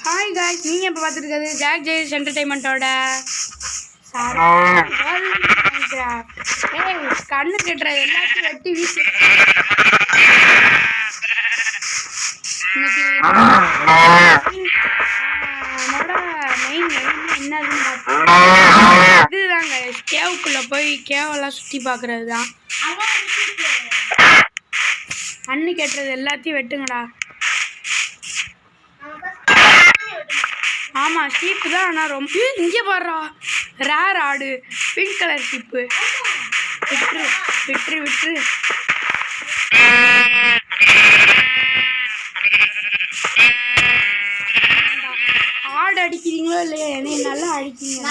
Hi guys, நீங்கள் இப்போ பார்த்துருக்கிறது jack Jaish என்டர்டைன்மெண்ட்டோட கண்ணு கட்டுற எல்லாத்தையும் வெட்டி வீசி இன்னைக்கு நம்மளோட மெயின் என்னதுன்னு பார்த்தா இதுதாங்க, கேவுக்குள்ளே போய் கேவெல்லாம் சுற்றி பார்க்குறது தான். கண்ணு கட்டுறது எல்லாத்தையும் வெட்டுங்கடா. ஆமாம், ஷீப்பு தான். ஆனால் ரொம்ப இங்கே பாடுறா, ரேர் ஆடு, பிங்க் கலர் ஷீப்பு. விட்டுரு விட்டுரு விட்டுரு. ஆடு அடிக்கிறீங்களோ இல்லையா, என்னைய நல்லா அடிக்கிறீங்க.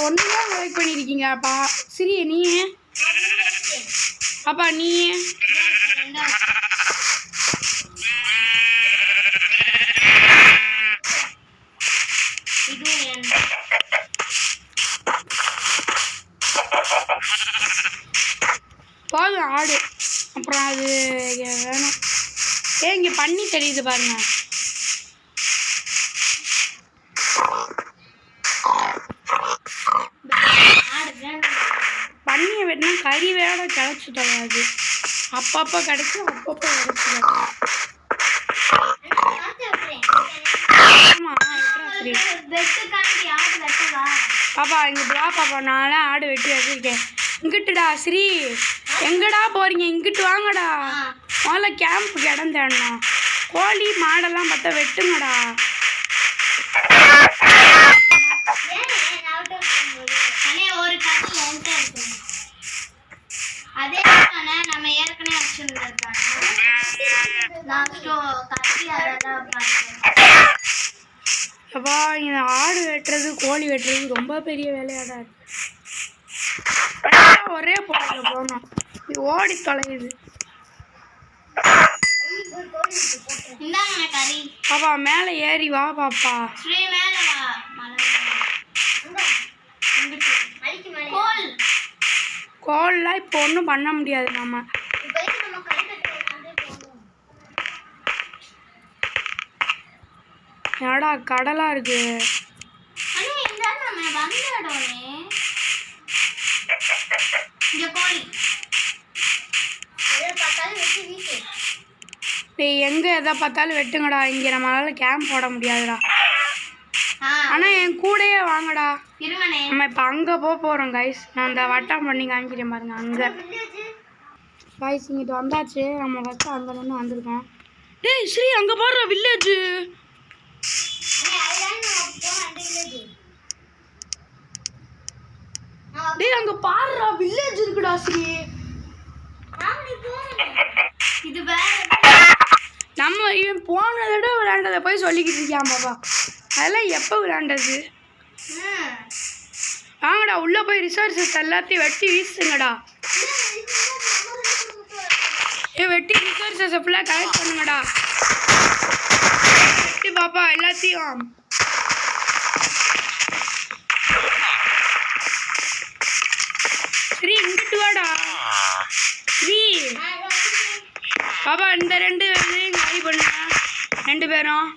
ஒன்றுதான் லைக் பண்ணியிருக்கீங்க அப்பா. சரி, நீ அப்பா நீ போதும் ஆடு. அப்புறம் அது வேணும். இங்கே பண்ணி தெரியுது பாருங்க. பண்ணியை வெட்டினா கறி வேட கிடச்சி தொடாது. அப்பப்போ கிடைக்கும், அப்பப்போ கிடைச்சிடும். பாப்பா இங்கே வா பாப்பா, நான்லாம் ஆடு வெட்டி வச்சுருக்கேன். இங்கிட்டுடா ஸ்ரீ, எங்கடா போகிறீங்க? இங்கிட்டு வாங்கடா. முதல்ல கேம்புக்கு இடம் தேடணும். கோழி மாடெல்லாம் பார்த்தா வெட்டுங்கடா. அப்பா இந்த ஆடு வெட்டுறது கோழி வெட்டுறது ரொம்ப பெரிய வேலையாக தான் இருக்கு. ஒரே பொருளில் போகணும், இது ஓடி தொலையுது. பாப்பா மேலே ஏறி வா பாப்பா. கோல்லாம் இப்போ ஒன்றும் பண்ண முடியாது நம்ம. ஏடா கடலாக இருக்கு. எங்கே எதை பார்த்தாலும் வெட்டுங்கடா. இங்கே நம்மளால கேம்ப் போட முடியாதுடா. ஆனால் என் கூடயே வாங்கடா. நம்ம இப்போ அங்கே போகிறோம் கைஸ். நான் அந்த வட்டம் பண்ணி காமிக்கிறேன் பாருங்க. அங்கே கைஸ் இங்கிட்டு வந்தாச்சு. நம்ம ஃபஸ்ட்டு அங்கே நின்று வந்திருக்கோம். டேய் ஸ்ரீ, அங்கே போடுற வில்லேஜு. டேய் அங்கே பாடுறா, வில்லேஜ் இருக்குடா ஸ்ரீ. இது நம்ம இவன் போனதை விட விளையாண்டதை போய் சொல்லிக்கிட்டு இருக்கியான் பாப்பா. அதெல்லாம் எப்போ விளையாண்டது? வாங்கடா உள்ளே போய் ரிசோர்ஸஸ் எல்லாத்தையும் வெட்டி வீசுங்கடா. வெட்டி ரிசோர்ஸஸை ஃபுல்லாக கலெக்ட் பண்ணுங்கடா. வெட்டி பாப்பா எல்லாத்தையும். ஸ்ரீ இங்கிட்டு வாடா. ஸ்ரீ பாப்பா இந்த ரெண்டு இதையும் காலி பண்ண. ரெண்டு பேரும்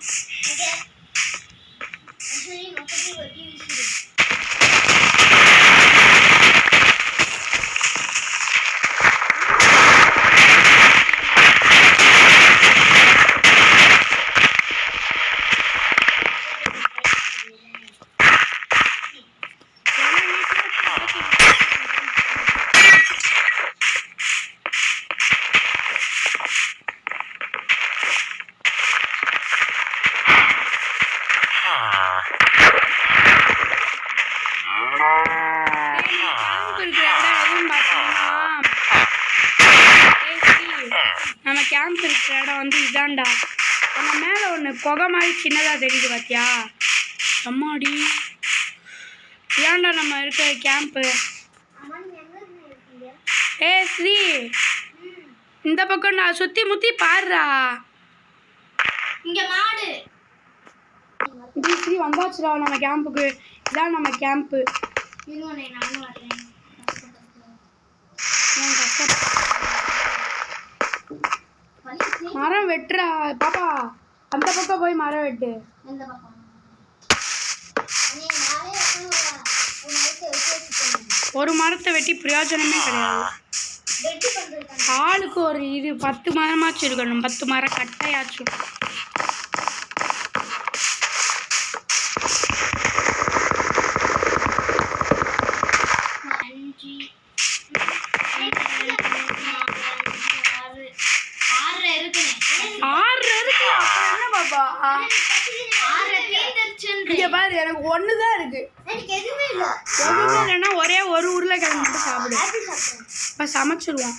நம்ம கேம்ப் இருக்கிற இடம் வந்து இதாண்டா. அங்கே மேலே ஒன்று புகை மாதிரி சின்னதாக தெரியுது பார்த்தியா? அம்மாடி, இதாண்டா நம்ம இருக்கிற கேம்ப்பு. ஸ்ரீ இந்த பக்கம் நான் சுற்றி முற்றி பாடுறா. இங்கே மாடு ஸ்ரீ வந்தாச்சுடா நம்ம கேம்புக்கு. இதான் நம்ம கேம்ப்பு. நானும் வரேன். மரம் வெட்டுறா பாப்பா, அந்த பக்கம் போய் மரம் வெட்டு. ஒரு மரத்தை வெட்டி பிரயோஜனமே கிடையாது. ஆளுக்கு ஒரு 10 மரமாச்சும் இருக்கணும், 10 மரம் கட்டையாச்சும். பாரு எனக்கு ஒண்ணுதான் இருக்கு, எதுவுமே இல்லைன்னா ஒரே ஒரு உருளைக்கிழங்கு மட்டும் சாப்பிடு. இப்ப சமைச்சிருவோம்.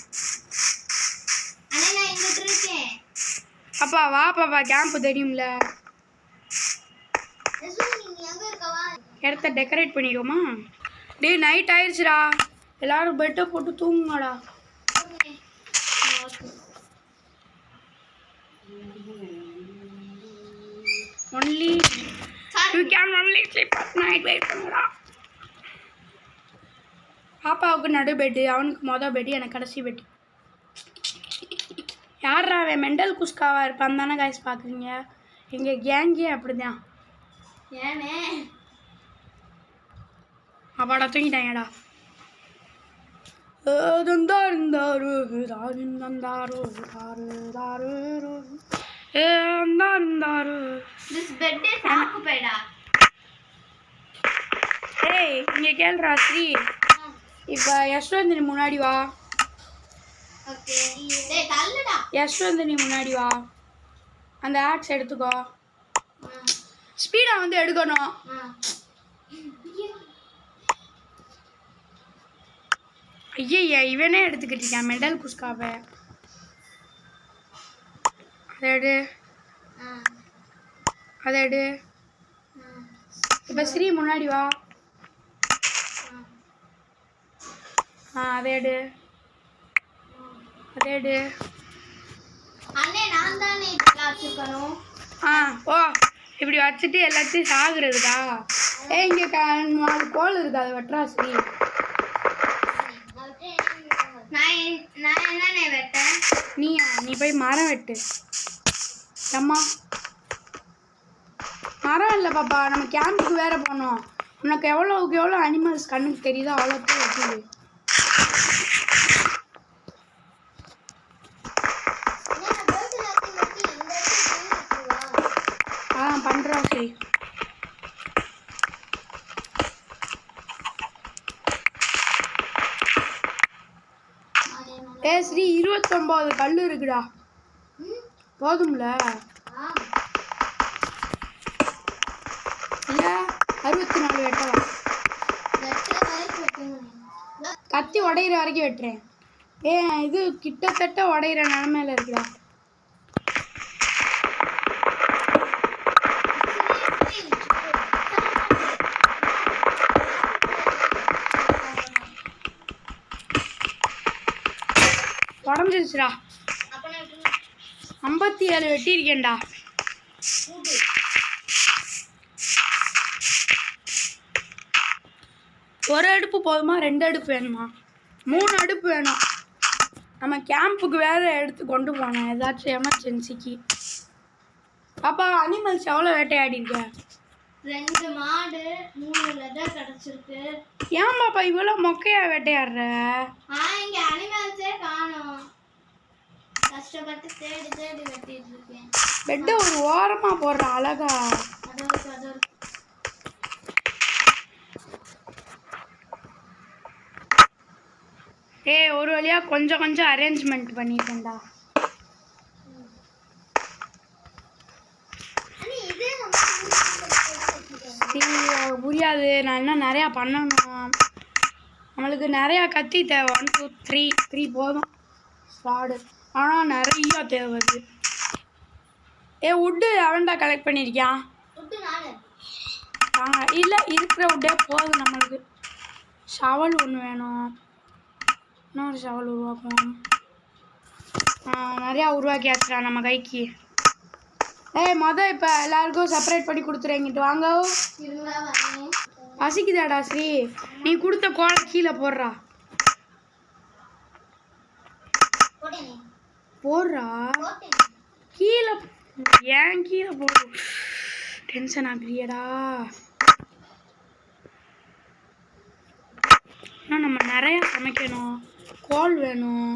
அப்பா வா பாப்பா, கேம்ப் தெரியும்ல, இடத்த டெக்கரேட் பண்ணிடுவோமா? டேய் நைட் ஆயிடுச்சுடா, எல்லாரும் பெட்டை போட்டு தூங்குங்கடா. Only you can only sleep at night. Wait பண்ணுடா. பாப்பாவுக்கு நடு பெட்டு, அவனுக்கு மொதல் பெட்டு, எனக்கு கடைசி பெட்டு. யாரா அவன் மெண்டல் குஸ்காவாக இருப்பான் தானே காய்ஸ் பார்க்குறீங்க? எங்கள் கேங்கே அப்படிதான். ஏனே அப்பாடா தூங்கிட்டாங்கடா. ஏய் இங்கே கேள்றா ஸ்ரீ, இப்போ யஷ்வந்தினி முன்னாடி வா. யஷ்வந்தினி முன்னாடி வா, அந்த ஆட்ஸ் எடுத்துக்கோ. ஸ்பீடா வந்து எடுக்கணும். ஐயா இவனே எடுத்துக்கிட்டு இருக்கான் மெண்டல் குஸ்காவை. அதை எடு. இப்போ ஸ்ரீ முன்னாடி வா. அதை எடு. ஓ இப்படி வச்சுட்டு எல்லாத்தையும் சாகுறதுக்கா? இங்கே 4 கோல் இருக்கு, அதை வெட்டுறா ஸ்ரீ. நீ போய் மரம் வெட்டு. அம்மா மரம் இல்லை பாப்பா, நம்ம கேம்புக்கு வேற போனோம். உனக்கு எவ்வளோக்கு எவ்வளோ அனிமல்ஸ் கண்ணுக்கு தெரியுதோ அவ்வளோத்தையும் வெட்டுது. பண்ணுறோம் சரி. ஸ்ரீ 29 கல் இருக்குடா, போதும்ல? இல்ல 64 வெட்டலாம். கத்தி உடையிற வரைக்கும் வெட்டுறேன். இது கிட்டத்தட்ட உடையிற நிலைமையில இருக்குடா. உடஞ்சிருச்சுடா. 57 வெட்டியிருக்கேன்டா. ஒரு அடுப்பு போதுமா, 2 அடுப்பு வேணுமா, 3 அடுப்பு வேணும்? நம்ம கேம்புக்கு வேற எடுத்து கொண்டு போனோம் ஏதாச்சும் எமர்ஜென்சிக்கு. பாப்பா அனிமல்ஸ் எவ்வளோ வேட்டையாடி இருக்க? 2 மாடு 3 லெதர் கிடைச்சிருக்கு. ஏன் பாப்பா இவ்வளோ மொக்கையா வேட்டையாடுற? இங்க அனிமல்ஸே காணோம், கஷ்டப்பட்டு தேடி வெட்டிட்டு இருக்கேன். பெட்டை ஒரு ஓரமா போடுற அழகா. ஒரு வழியா கொஞ்சம் அரேஞ்ச்மெண்ட் பண்ணிட்டேன்டா. புரியாது, நான் இன்னும் நிறையா பண்ணணும். நம்மளுக்கு நிறையா கத்தி தேவை. 1 2 3 போதும் ஸ்வாடு, ஆனால் நிறையா தேவைது. உட்டு அவன்டா கலெக்ட் பண்ணியிருக்கான். இல்லை இருக்கிற உட்டே போதும் நம்மளுக்கு. ஷவல் ஒன்று வேணும், இன்னொரு ஷவல் உருவாக்கணும். நிறையா உருவாக்கியாச்சுடா நம்ம கைக்கு. மொதல் இப்போ எல்லாருக்கும் செப்பரேட் பண்ணி கொடுத்துருங்கிட்டு வாங்க. பசிக்குதாடா ஸ்ரீ, நீ கொடுத்த கோலை கீழே போடுறா. கீழே ஏன் கீழே போடும் டென்ஷன் ஆகுறியடா. ஆனால் நம்ம நிறையா சமைக்கணும், கோல் வேணும்.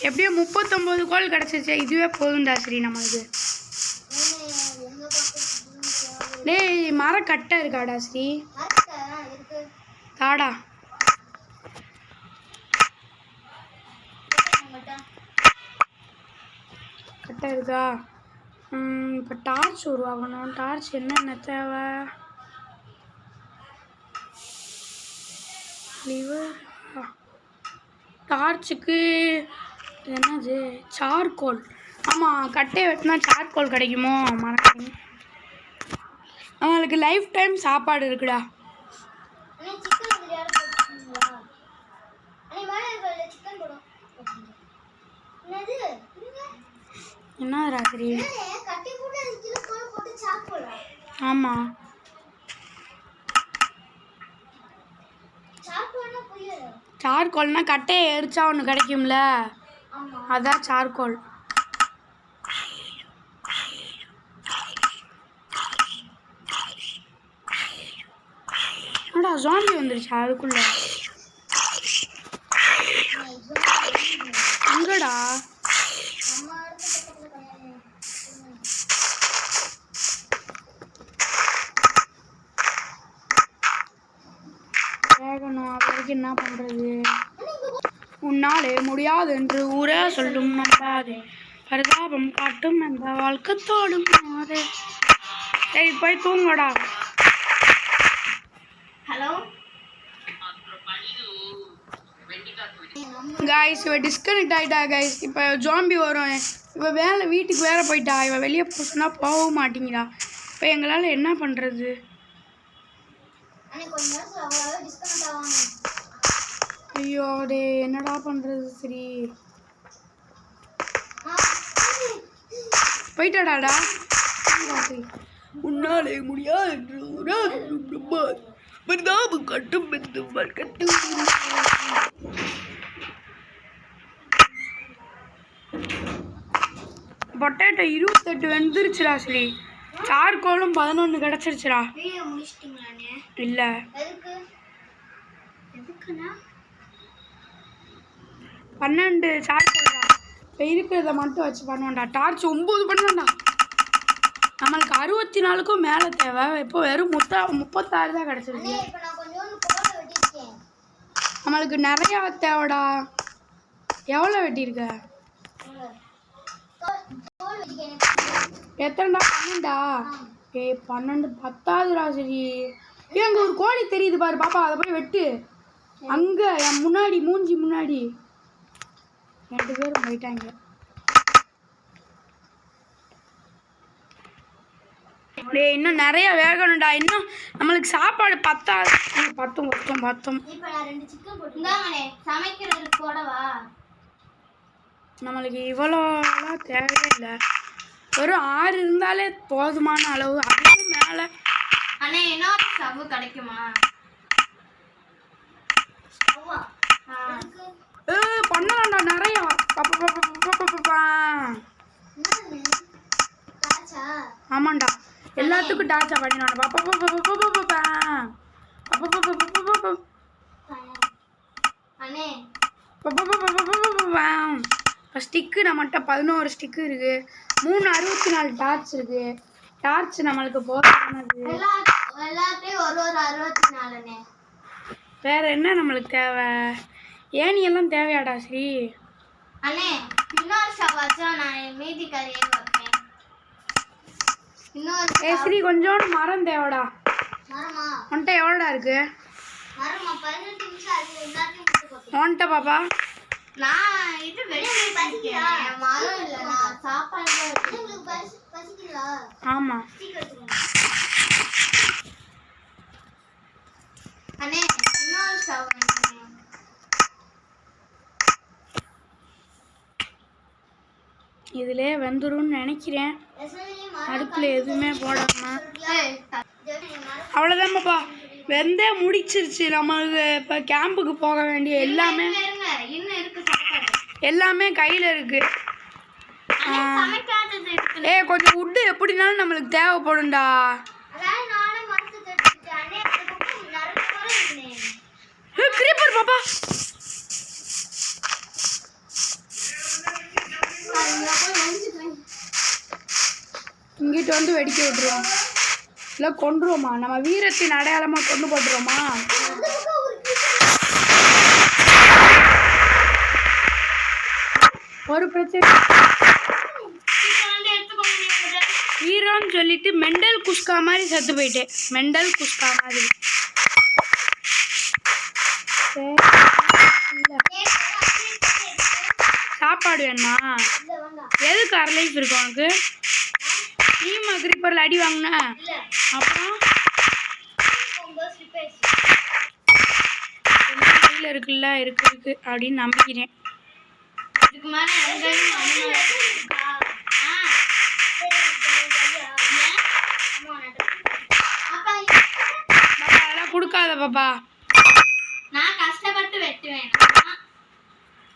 எப்படியோ 39 கோல் கிடச்சிச்சு, இதுவே போதும்டா சரி நம்மளுக்கு. டேய் மரக்கட்டை இருக்காடா ஸ்ரீ? தாடா. கட்டை இருக்கா? இப்போ டார்ச் உருவாகணும். டார்ச் என்னென்ன தேவை? லிவர். டார்ச்சுக்கு என்னது? சார்கோல். ஆமாம், கட்டையை வெட்டினா சார்கோல் கிடைக்குமோ? மறக்க. அவங்களுக்கு லைஃப் டைம் சாப்பாடு இருக்குடா. என்ன ராத்திரி? ஆமாம், சார்கோல்னா கட்டையை எரிச்சா ஒன்று கிடைக்கும்ல, அதான் சார்கோல். என்னடா ஜாம்பி வந்துருச்சா அதுக்குள்ள? எங்கடா? வேகணும். அவருக்கு என்ன பண்றது? உன்னாலே முடியாது என்று ஊரே சொல்லும் நம்பாதே, பரிதாபம் காட்டும் என்ற வாழ்க்கத்தோடும் மாறே. ஏய் போய் தூங்கடா. ஹலோ காய்ஸ், இவ டிஸ்கனெக்ட் ஆகிட்டா காய்ஸ். இப்போ ஜாம்பி வரும். இவ வேலை வீட்டுக்கு வேற போயிட்டா. இவ வெளியே போச்சுன்னா போகவும் மாட்டேங்கிறா. இப்போ எங்களால் என்ன பண்ணுறது? ஐயோ டே, என்னடா பண்ணுறது? சரி போயிட்டாடாடா. உன்னாலே முடியாது என்று பரிதாபம் கட்டும் என்று வாழ்க்கத்தோடும். பொட்டேட்டோ 28 வெந்துருச்சுடா சரி. சார்கோலும் 11 கிடச்சிருச்சுடா. இல்லை, 12 சார்கோல்டா. இப்போ இருக்கிறத மட்டும் வச்சு பண்ணுவோம்டா. டார்ச் 9 பண்ணுவோம்டா. நம்மளுக்கு 64க்கும் மேலே தேவை. இப்போ வெறும் 36 தான் கிடச்சிருக்கு. நம்மளுக்கு நிறையா தேவைடா. எவ்வளோ வெட்டியிருக்க? எத்தனைடா? 12டா? ஏய் 12 பத்தாதுடா சரி. ஏன் அங்கே ஒரு கோழி தெரியுது பாரு பாப்பா, அதை போய் வெட்டு. அங்கே என் முன்னாடி மூஞ்சி முன்னாடி 2 பேரும் போயிட்டாங்க. டேய் இன்னும் நிறைய வேகணும்டா. இன்னும் நம்மளுக்கு சாப்பாடு பத்தாது. பத்தும். நம்மளுக்கு இவ்வளோலாம் தேவையே இல்லை. ஒரு 6 இருந்தாலே போதுமான அளவு. அதுவும் மேலே பண்ணலாம்டா நிறையா. ஆமாண்டா, எல்லாத்துக்கும் டார்ச்சா பண்ணிடணும். இப்போ ஸ்டிக்கு நம்மகிட்ட 11 ஸ்டிக்கு இருக்குது. 364 டார்ச் இருக்குது. டார்ச் நம்மளுக்கு போதுமானது. வேற என்ன நம்மளுக்கு தேவை? ஏனியெல்லாம் தேவையாடா ஸ்ரீ? ஏ ஸ்ரீ, கொஞ்சோண்டு மரம் தேவைடா. உன்கிட்ட எவ்வளோடா இருக்கு? உன்கிட்ட பாப்பா? ஆமா, இதுல வெந்துரும்னு நினைக்கிறேன். அடுப்புல எதுவுமே போடாம. அவ்வளோதான் பாப்பா, வெந்தே முடிச்சிருச்சு. நம்மளுக்கு இப்போ கேம்புக்கு போக வேண்டிய எல்லாமே கையில் இருக்கு. மறக்கல. ஏய் கொஞ்சம் உட்டு எப்படினாலும் நம்மளுக்கு தேவைப்படும்டா. அதான் நானே மறந்து தட்டிட்டேன். அண்ணே அதுக்கு நிறைய முறை இருந்தேன். ஏய் கிரீப்பர் பாப்பா. அங்க போய் ஒளிஞ்சுக்கிறேன். இங்கிட்ட வந்து வெடிக்க விட்டுருவோம். இல்லை கொன்றுவோமா? நம்ம வீரத்தின் அடையாளமாக கொண்டு போட்டுருவோமா? ஒரு பிரச்சனை வீரம்னு சொல்லிட்டு மெண்டல் குஸ்கா மாதிரி செத்து போயிட்டேன். மெண்டல் குஸ்கா மாதிரி. சாப்பாடு வேணுமா? எதுக்கு அரை லைஃப் இருக்கு உனக்கு? நீமா கிரிப்பரில் அடி வாங்கின அப்புறம் கையில் இருக்குல்ல இருக்கு அப்படின்னு நம்பிக்கிறேன். அதெல்லாம் கொடுக்காத பாப்பா. நான் கஷ்டப்பட்டு வெட்டுவேன்.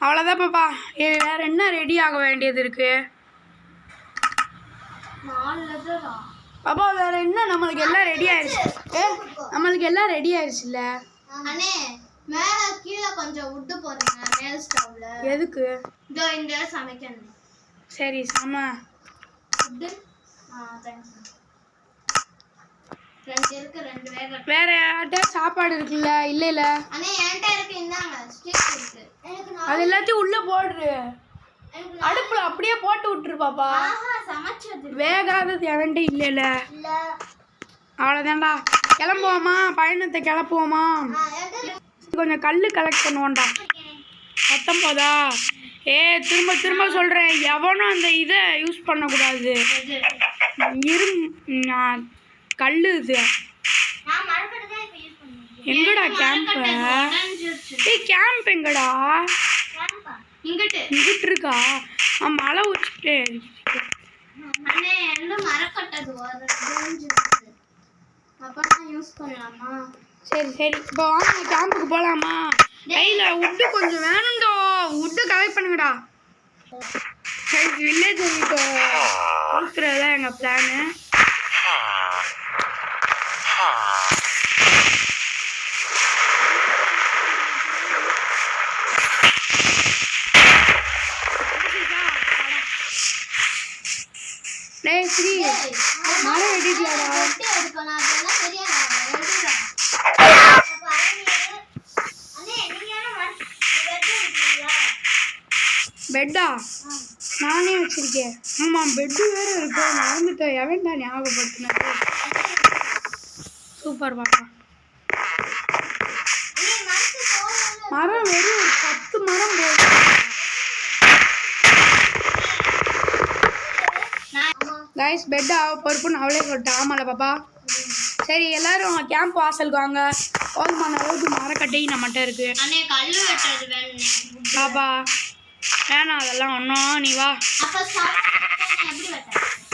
அவ்வளோதான் பாப்பா. வேற என்ன ரெடி ஆக வேண்டியது இருக்கு பாப்பா? வேற என்ன? நம்மளுக்கு எல்லாம் ரெடி ஆயிடுச்சு. நம்மளுக்கு எல்லாம் ரெடி ஆயிடுச்சுல்ல. அண்ணே மேல கீழே கொஞ்சம் உட்டு போடுங்க மேல் ஸ்டவ்ல. எதுக்கு? இதோ இந்த சமைக்கணும். சரி சம உட்டு. தேங்க்ஸ். ரெண்டு இருக்கு, ரெண்டு வேக. வேற யார்ட்ட சாப்பாடு இருக்குல்ல? இல்ல அண்ணே என்கிட்ட இருக்கு, இந்தாங்க ஸ்டிக் இருக்கு. அது எல்லாத்தையும் உள்ள போடுறு. அடுப்புல அப்படியே போட்டு விட்டுரு பாப்பா. சமைச்சது வேகாதது எவன்ட்டு இல்ல. அவ்வளோதான்டா. கிளம்புவோமா? பயணத்தை கிளப்புவோமா? கொஞ்சம் கல் கலெக்ட் பண்ணுவோம்டா. 19 திரும்ப திரும்ப சொல்கிறேன், எவனும் அந்த இதை யூஸ் பண்ணக்கூடாது. கல் இது எங்கடா கேம்ப்? கேம்ப் எங்கடா? இங்கிட்டு இருக்கா? மழை வச்சுட்டு சரி இப்போ வாங்க கேம்புக்கு போகலாமா? கையில் உட்டு கொஞ்சம் வேணும்டோ. உட்டு கலெக்ட் பண்ணுங்கடா. சரி வில்லேஜ் இப்போ கொடுக்குறதா எங்கள் பிளானு. ஸ்ரீ மரம் வெட்டிக்கலாடா. பெட்டா நானே வச்சிருக்கேன். ஆமாம் பெட்டு வேறு இருக்கு. மறந்துட்டேன். எவன்டா ஞாபகப்படுத்தினது? சூப்பர் பாப்பா. மரம் வெறும் 10 மரம் போகுது. கைஸ் பெட் பொறுப்புன்னு அவளே சொல்லிட்டா. ஆமாம்ல பாப்பா. சரி எல்லாரும் கேம்ப் வாசலுக்கு வாங்க. போதுமான அளவுக்கு மரக்கட்டையும் நம்மகிட்ட இருக்கு. பாப்பா வேணாம் அதெல்லாம் ஒன்றும். நீ வா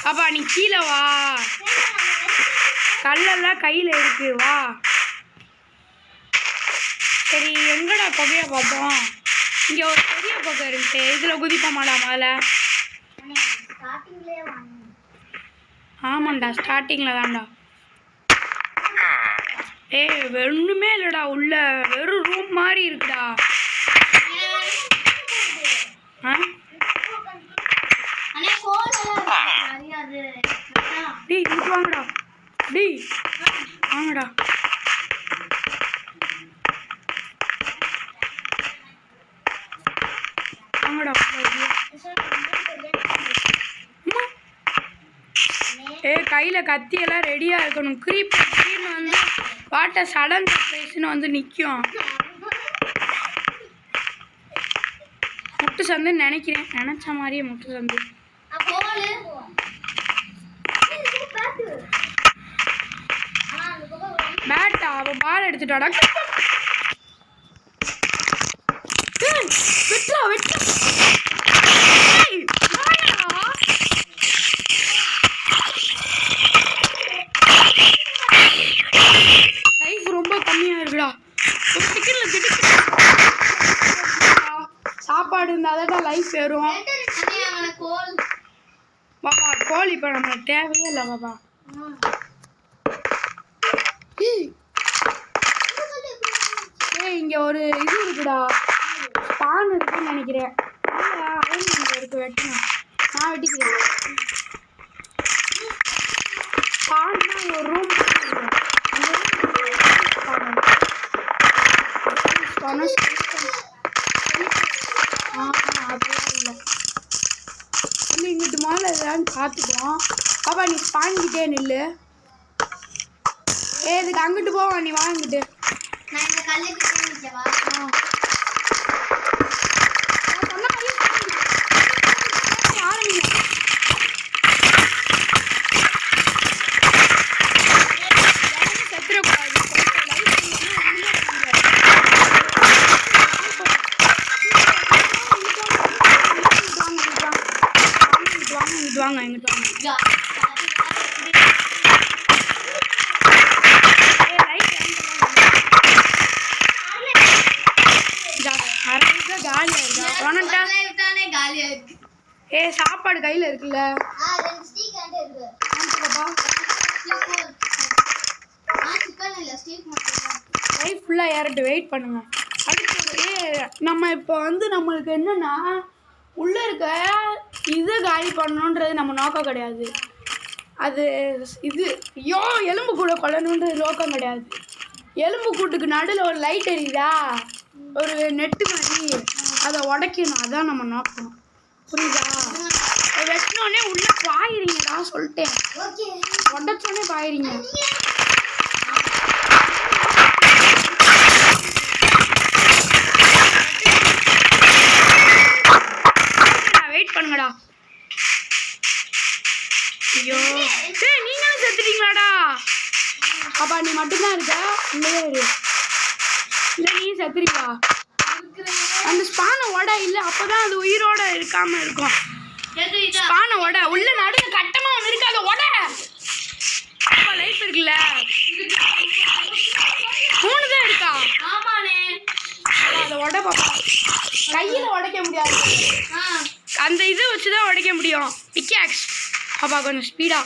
பாப்பா. நீ கீழே வா. கல்லெல்லாம் கையில் இருக்கு. வா. சரி எங்கடா புகையை பார்த்தோம்? இங்கே ஒரு பெரிய புகை இருக்கு. இதில் குதிப்போமாடா முதல்ல? ஆமாண்டா ஸ்டார்டிங்கில் தான்டா. ஒன்றுமே இல்லைடா. உள்ள வெறும் ரூம் மாதிரி இருக்குடா. டேய் இது வாங்கடா. டேய் வாங்கடா. வாங்கடா. கையில் கத்தியெல்லாம் ரெடியாக இருக்கணும். க்ரீப்னு வந்து வாட்டர் சடன் சர்ப்ரைஸ்னு வந்து நிற்கும். முட்டு சந்துன்னு நினைக்கிறேன். நினச்ச மாதிரியே முட்டு சந்து. பேட்டா அவள் பால் எடுத்துட்டாடா. விட்டுறா விட்டு. லைஃப் ரொம்ப கம்மியாக இருக்குடா. ஒரு செகண்டில் திட்டு. சாப்பாடு இருந்தால் தான் லைஃப் ஏறும். பாப்பா கோழி இப்போ நம்மளுக்கு தேவையே இல்லை பாப்பா. ஏய் இங்கே ஒரு இது இருக்குடா, பான் இருக்குன்னு நினைக்கிறேன். இங்கே இருக்கு, வெட்டணும். நான் வெட்டிக்கிறேன். பான்னா ஒரு ரூம் அதெல்லாம் இல்லை. இல்லை இங்கிட்டு முதல்ல எதான்னு பார்த்துக்குவோம். பாப்பா நீ ஸ்பான்கிட்டே நில்லு. இதுக்கு அங்கிட்டு போவா, நீ வாங்கிட்டு. நான் இந்த கல்லுக்கு நிற்கவா? வாங்க எங்கிட்ட வாங்க. காலியா இருக்கு. சாப்பாடு கையில இருக்குல்ல. லைஃப் ஃபுல்லா ஏறட்டு, வெயிட் பண்ணுங்க. அடுத்து நம்ம இப்போ வந்து நம்மளுக்கு என்னன்னா உள்ள இருக்க இதை காலி பண்ணணுன்றது நம்ம நோக்கம் கிடையாது. அது இது ஐயோ எலும்பு கூட கொல்லணுன்றது நோக்கம் கிடையாது. எலும்பு கூட்டுக்கு நடுவில் ஒரு லைட் எரியுதா, ஒரு நெட்டு மாதிரி, அதை உடைக்கணும். அதான் நம்ம நோக்கம். புரியுதா? வெட்டினோடனே உள்ள பாயிறீங்கடா சொல்லிட்டேன். உடச்சோடனே பாயிறீங்க. வெயிட் பண்ணுங்கடா. ஐயோ நீங்களும் செத்துட்டீங்களாடா? அப்பா நீ மட்டும்தான் இருக்க, இல்லையே இரு. இல்லை நீ செத்துறீங்களா? அந்த ஸ்பானை உட இல்லை, அப்போதான் அது உயிரோட இருக்காம இருக்கும். ஸ்பானை உட, உள்ள நடுவு கட்டமா ஒன்று இருக்கு, அதை உட. அப்பா லைஃப் இருக்குல்ல, 3 தான் இருக்கா? ஆமாண்ணே. அதை உட பாப்பா. கையில உடைக்க முடியாது, அந்த இது வச்சுதான் உடைக்க முடியும். பிக்காக்ஸ் பாப்பா கொஞ்சம் ஸ்பீடா.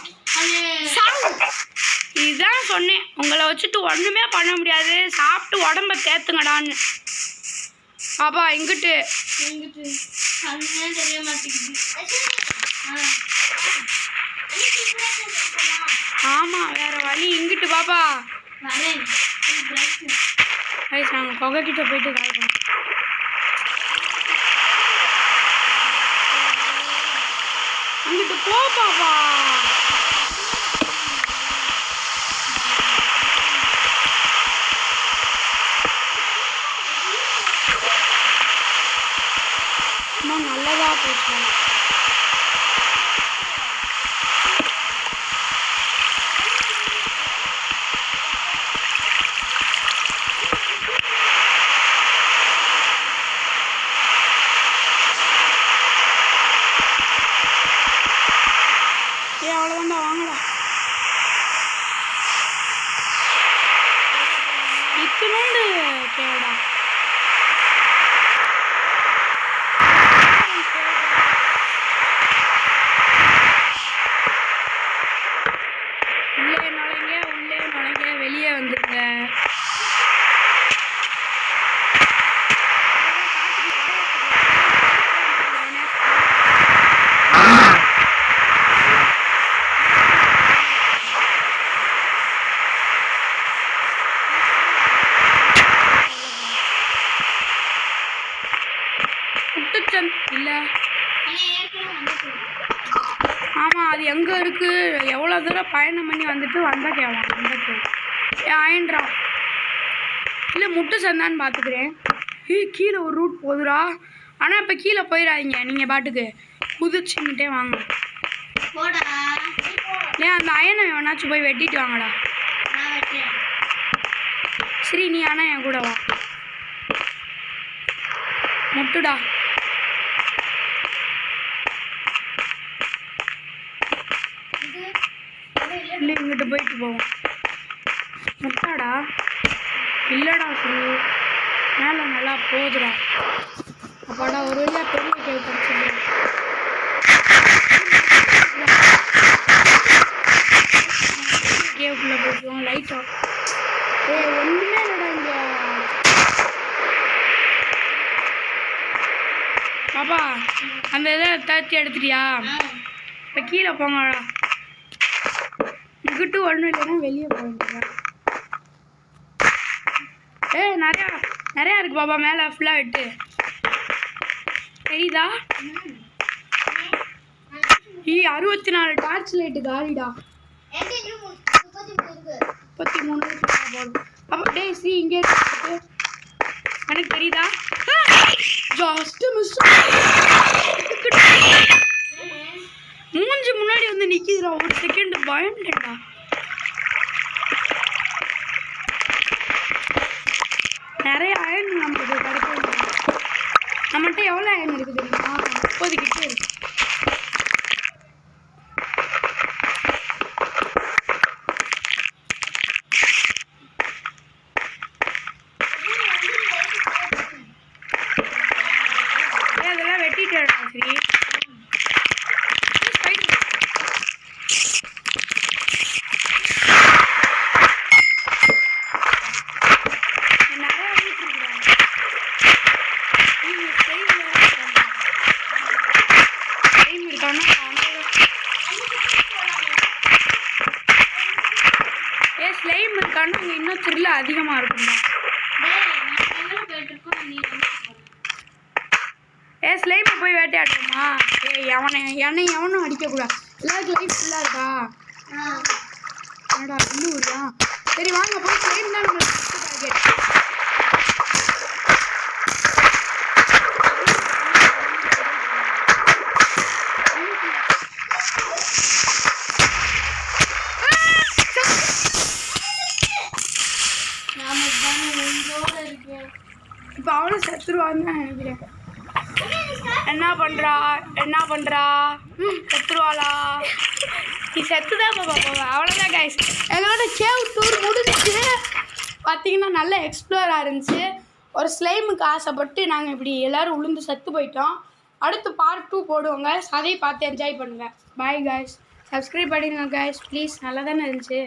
இதுதான் சொன்னேன், உங்களை வச்சுட்டு ஒன்றுமே பண்ண முடியாது, சாப்பிட்டு உடம்ப தேத்துங்கடான்னு. பாப்பா எங்கிட்டு தெரிய மாட்டேங்குது. ஆமா வேற வழி. இங்கிட்டு பாப்பா நாங்கள் புகைக்கிட்ட போயிட்டு கால் பண்ணோம். அங்கிட்டு போ பாப்பா. நல்லதா போச்சு. அவ்வளோதான்டா, வாங்கடா. இத்தனோண்டு கேடா. உள்ளே நுழைங்க, வெளியே வந்துருங்க. இல்ல ஆமா, அது எங்க இருக்கு, எவ்வளவு தூரம் பயணம் பண்ணி வந்துட்டு வந்தா கேட்கலாம். ஆயின்றா இல்ல முட்டு சந்தான்னு பாத்துக்கிறேன். கீழே ஒரு ரூட் போகுதுடா. ஆனா இப்ப கீழே போயிடாதீங்க, நீங்க பாட்டுக்கு குதிச்சுக்கிட்டே வாங்க. அந்த அயனை வேணாச்சும் போய் வெட்டிட்டு வாங்கடா. சரி நீ ஆனா என் கூட வா. முட்டுடா. இல்லை இங்கிட்டு போயிட்டு போவோம். முட்டாடா இல்லைடா, சரி மேலே நல்லா போகுதுடா. அப்பாடா ஒரு வழியாக பெரிய கேள்வி படிச்சிருக்கேன். பாப்பா அந்த இதை தச்சு எடுத்துட்டியா? இப்போ கீழே போங்கடா. இங்கிட்டு ஒன்றும் இல்லைன்னா வெளியே போங்க. நிறையா இருக்கு பாப்பா மேலே ஃபுல்லாக விட்டு தெரியுதா? 64 டார்ச் லைட்டு காலிடா. 33 போதும். அப்போ டேய் சி இங்கே இருக்கு. எனக்கு தெரியுதா? Just miss. மூஞ்சி முன்னாடி வந்து நிற்கிதுடா. ஒரு செகண்ட் பயந்துட்டேன்டா. நிறைய அயன் நமக்கு கிடைக்கும். நம்மகிட்ட எவ்வளோ அயன் இருக்குது தெரியுமா? 30 கிட்ட இருக்கு. அதெல்லாம் வெட்டிட்டேன் சரி. ஸ்லைம் இருக்கான்னு அங்கே இன்னும் த்ரில் அதிகமாக இருக்கும்டா. ஸ்லைமை போய் வேட்டையாடுமா? என்னை எவனும் அடிக்கக்கூடாது. எல்லாருக்கும் லைஃப் ஃபுல்லாக இருக்கா? என்னடா இன்னும் சரி வாங்க போய் ஸ்லைம் தான் நம்மளுக்கு டார்கெட். இப்போ அவளும் செத்துருவான்னு தான் நினைக்கிறேன். என்ன பண்ணுறா செத்துருவாளா? நீ செத்துதான் பாப்பா. அவ்வளோதான் கைஸ், எங்களோட கேவ் டூர் முடிஞ்சிச்சு. பார்த்தீங்கன்னா நல்ல எக்ஸ்ப்ளோராக இருந்துச்சு. ஒரு ஸ்லைமுக்கு ஆசைப்பட்டு நாங்கள் இப்படி எல்லோரும் உளுந்து செத்து போயிட்டோம். அடுத்து பார்ட் 2 போடுவோங்க. அதையும் பார்த்து என்ஜாய் பண்ணுங்கள். பாய் கைஸ், சப்ஸ்கிரைப் பண்ணிடுங்க கைஸ் ப்ளீஸ். நல்லா தானே இருந்துச்சு.